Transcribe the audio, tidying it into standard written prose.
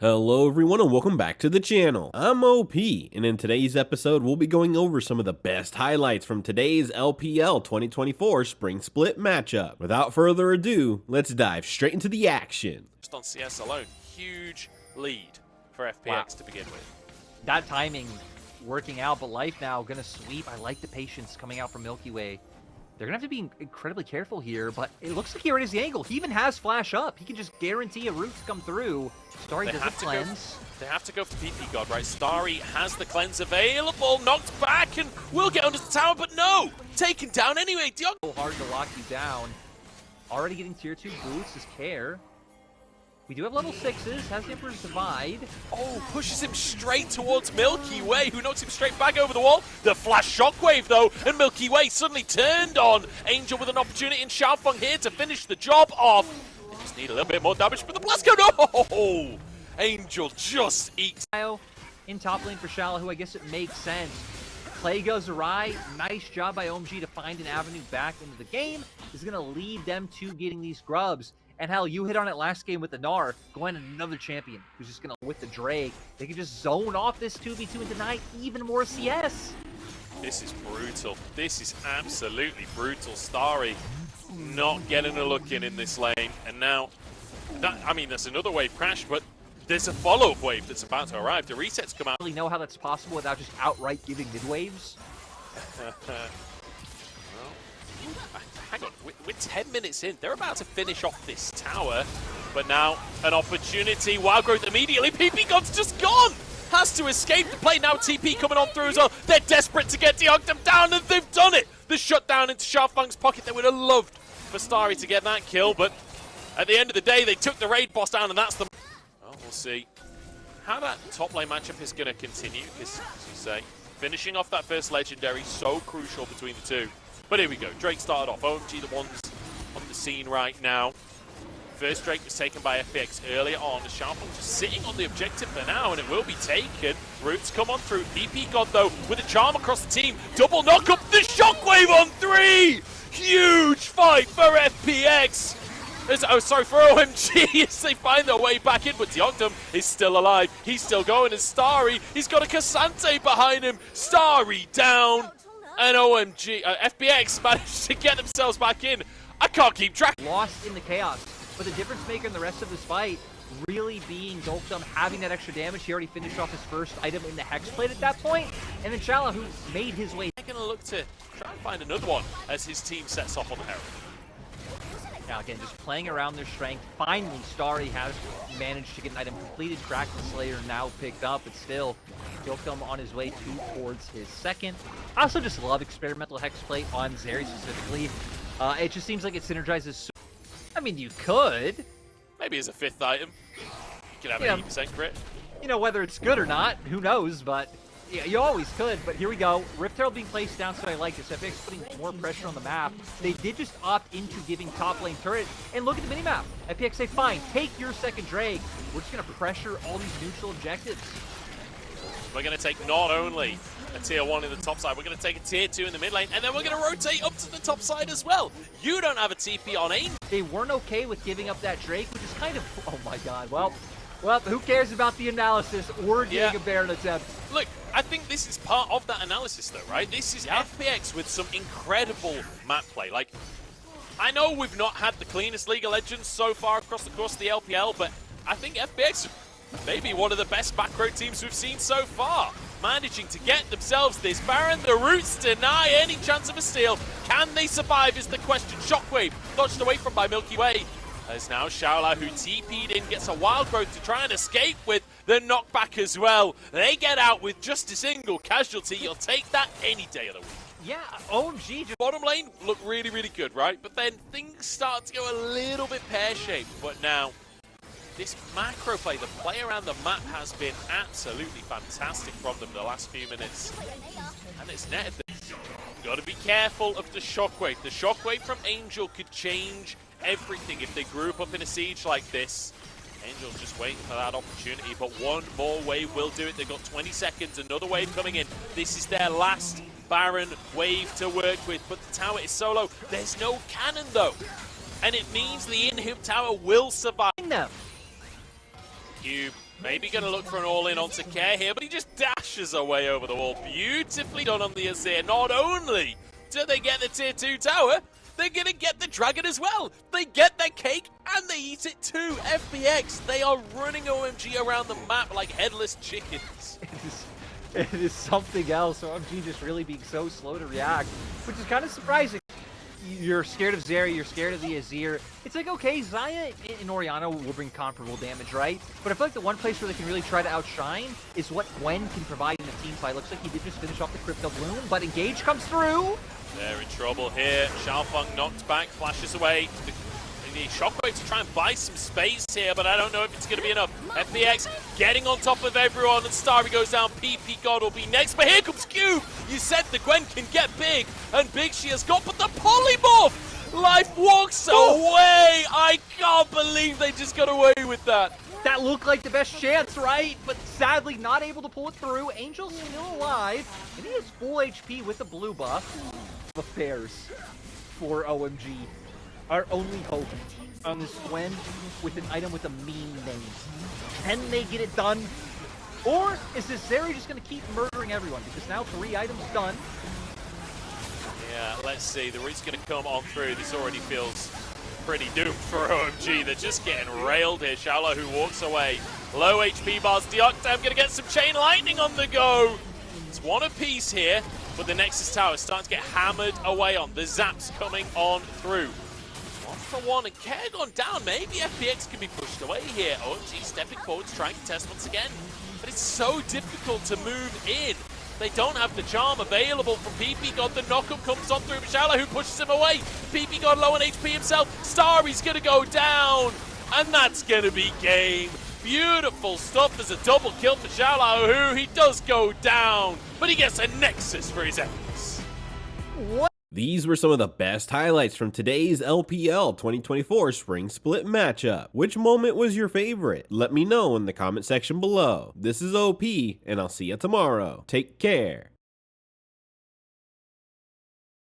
Hello everyone and welcome back to the channel. I'm OP, and in today's episode we'll be going over some of the best highlights from today's LPL 2024 Spring Split matchup. Without further ado, let's dive straight into the action. Just on CS alone, huge lead for FPX to begin with. That timing working out, but Life now gonna sweep. I like the patience coming out from Milky Way. They're gonna have to be incredibly careful here, but it looks like he already has the angle. He even has flash up. He can just guarantee a route to come through. Starry does the cleanse. They have to go for PP God, right? Starry has the cleanse available, knocked back, and will get under the tower, but no! Taken down anyway. So hard to lock you down. Already getting tier 2 boots is Care. We do have level 6s, has the Emperor's Divide. Oh, pushes him straight towards Milky Way, who knocks him straight back over the wall. The flash shockwave, though, and Milky Way suddenly turned on Angel with an opportunity, and Xiaofeng here to finish the job off. They just need a little bit more damage, but the blast go, no! Angel just ekes. In top lane for Shallow, who I guess it makes sense. Play goes awry. Nice job by OMG to find an avenue back into the game. Is going to lead them to getting these grubs. And hell, you hit on it last game with the Gnar, going another champion who's just going to, with the Drake, they can just zone off this 2v2 and deny even more CS. This is brutal. This is absolutely brutal. Starry not getting a look in this lane. And now, there's another wave crash, but there's a follow-up wave that's about to arrive. The resets come out. I don't really know how that's possible without just outright giving mid-waves. Hang on, we're 10 minutes in. They're about to finish off this tower, but now an opportunity. Wild growth immediately. PP God's just gone. Has to escape the play. Now TP coming on through as well. They're desperate to get Deogdom down, and they've done it. The shutdown into Xiaofeng's pocket. They would have loved for Starry to get that kill, but at the end of the day, they took the raid boss down, and that's the... Well, we'll see how that top lane matchup is going to continue, because, as you say, finishing off that first legendary, so crucial between the two. But here we go. Drake started off. OMG the ones on the scene right now. First Drake was taken by FPX earlier on. Xiaofeng just sitting on the objective for now, and it will be taken. Roots come on through. PP God, though, with a charm across the team. Double knock up. The shockwave on 3! Huge fight for FPX. For OMG as they find their way back in, but Deogdom is still alive. He's still going, and Starry, he's got a Cassante behind him. Starry down. And OMG, FPX managed to get themselves back in. I can't keep track. Lost in the chaos, but the difference maker in the rest of this fight really being Deogdom having that extra damage. He already finished off his first item in the Hex Plate at that point, and then Shallow, who made his way. They're going to look to try and find another one as his team sets off on the Herald. Now again, just playing around their strength. Finally, Starry has managed to get an item completed. Crack the Slayer now picked up, but still, Deogdom on his way towards his second. I also just love experimental Hexplate on Zeri specifically. It just seems like it synergizes so... I mean, you could. Maybe as a 5th item. You could have an 80% crit. You know, whether it's good or not, who knows, but... Yeah, you always could, but here we go. Rift Herald being placed down, so I like this. FPX putting more pressure on the map. They did just opt into giving top lane turret. And look at the minimap. FPX say, fine, take your second Drake. We're just going to pressure all these neutral objectives. We're going to take not only a tier 1 in the top side, we're going to take a tier 2 in the mid lane, and then we're going to rotate up to the top side as well. You don't have a TP on aim. They weren't okay with giving up that Drake, which is kind of... Oh my god, well, who cares about the analysis or getting a Baron attempt? Look, I think this is part of that analysis though, right? This is FPX with some incredible map play. Like, I know we've not had the cleanest League of Legends so far across the course of the LPL, but I think FPX may be one of the best macro teams we've seen so far. Managing to get themselves this Baron. The Roots deny any chance of a steal. Can they survive is the question. Shockwave dodged away from by Milky Way. As now Shaola, who TP'd in, gets a wild growth to try and escape with the knockback as well. They get out with just a single casualty. You'll take that any day of the week. Yeah, OMG. Bottom lane look really, really good, right? But then things start to go a little bit pear-shaped. But now, this macro play, the play around the map has been absolutely fantastic from them the last few minutes. And it's netted them. Got to be careful of the shockwave. The shockwave from Angel could change everything if they group up in a siege like this. Angel's just waiting for that opportunity, but one more wave will do it. They've got 20 seconds, another wave coming in. This is their last Baron wave to work with, but the tower is solo. There's no cannon though, and it means the inhib tower will survive. Them. Cube Maybe going to look for an all-in onto Care here, but he just dashes away over the wall. Beautifully done on the Azir. Not only do they get the tier 2 tower, they're going to get the dragon as well. They get their cake and they eat it too. FPX, they are running OMG around the map like headless chickens. It is something else. OMG just really being so slow to react, which is kind of surprising. You're scared of Zeri, you're scared of the Azir. It's like, okay, Xayah and Orianna will bring comparable damage, right? But I feel like the one place where they can really try to outshine is what Gwen can provide in a team fight. Looks like he did just finish off the Crypto Bloom, but Engage comes through. They're in trouble here. Xiaofeng knocked back, flashes away. The Shockwave to try and buy some space here, but I don't know if it's going to be enough. FPX getting on top of everyone, and Starry goes down. PP God will be next, but here comes Cube. You said the Gwen can get big, and big she has got, but the polymorph! Life walks away! I can't believe they just got away with that. That looked like the best chance, right? But sadly not able to pull it through. Angel's still alive, and he has full HP with the blue buff. Affairs for OMG. Our only hope on this Gwen with an item with a mean name. Can they get it done? Or is this Zeri just going to keep murdering everyone? Because now 3 items done. Yeah, let's see. The root's going to come on through. This already feels pretty doomed for OMG. They're just getting railed here. Shallow who walks away. Low HP bars. Deoctam going to get some Chain Lightning on the go. It's one apiece here, but the Nexus Tower is starting to get hammered away on. The zaps coming on through. 1-for-1 and Care gone down. Maybe FPX can be pushed away here. OMG stepping forward to try and contest once again. But it's so difficult to move in. They don't have the charm available from PP God. The knockup comes on through Shallow who pushes him away. PP God low on HP himself. Starry's going to go down. And that's going to be game. Beautiful stuff. There's a double kill for Shallow who he does go down. But he gets a Nexus for his efforts. What? These were some of the best highlights from today's LPL 2024 Spring Split matchup. Which moment was your favorite? Let me know in the comment section below. This is OP, and I'll see you tomorrow. Take care.